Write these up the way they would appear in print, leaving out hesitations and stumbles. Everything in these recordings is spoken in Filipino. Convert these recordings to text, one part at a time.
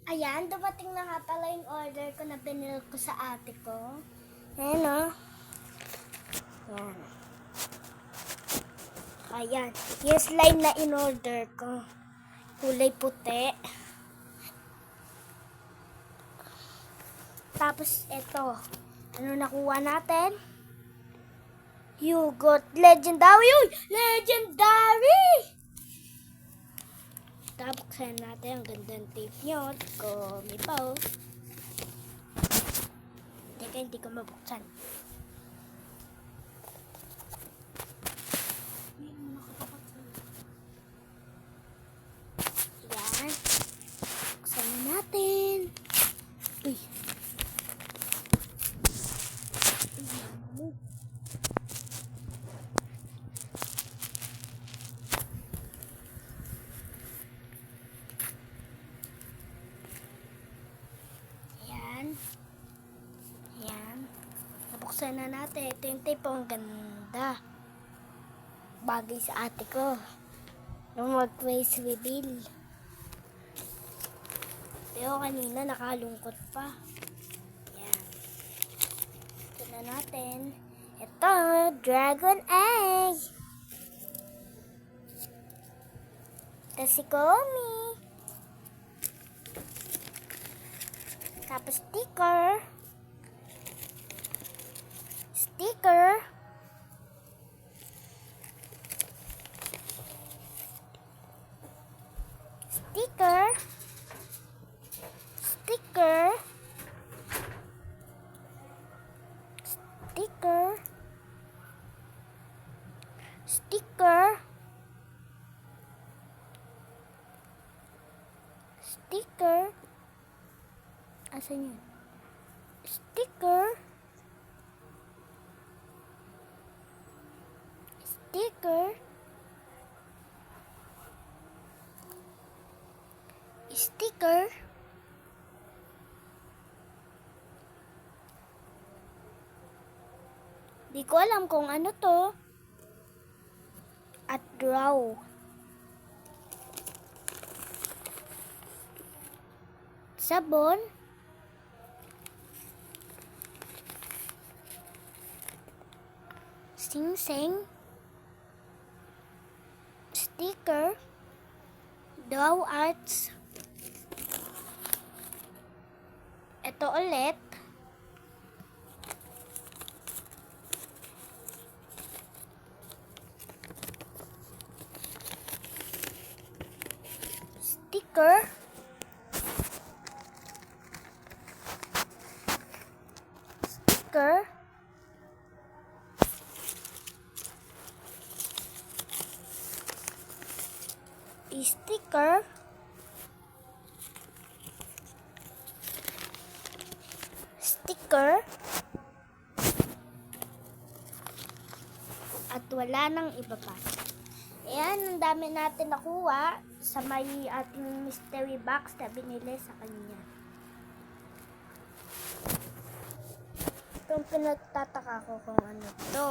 Ayan, dumating na nga pala yung order ko na binil ko sa ate ko. Ayan o. Ayan. Ayan. Yung slime na in-order ko. Kulay puti. Tapos ito. Ano nakuha natin? Yugot. Legendary! Uy! Legendary! Tapos natin ang gandang tape nyo. May pa oh. Teka, hindi ko mabuksan. Yan. Buksan na natin. Uy. Yan. Yan. Nabuksan na natin. Ito yung tape, ang ganda. Bagay sa ate ko. Nung mag-face reveal. Pero kanina nakalungkot pa. Yan. Ito na natin. Ito, dragon egg. Ito si Komi. Tapos sticker. Sticker. Sticker. Sticker. Sticker. Sticker. Sticker. Asan yun? Sticker. Sticker. Sticker. Di ko alam kung ano to. At draw. Sabon. Sing-sing. Sticker. Draw arts. Ito ulit. Sticker. Sticker. Sticker. Sticker. At wala nang iba pa. Ayan, ang dami natin nakuha sa may ating mystery box na binili sa kanya. Itong pinagtataka ko kung ano to.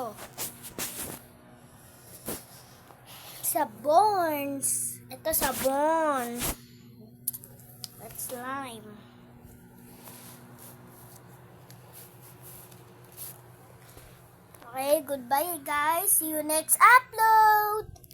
Sabons. Ito sabon. That's slime. Okay, goodbye guys. See you next upload.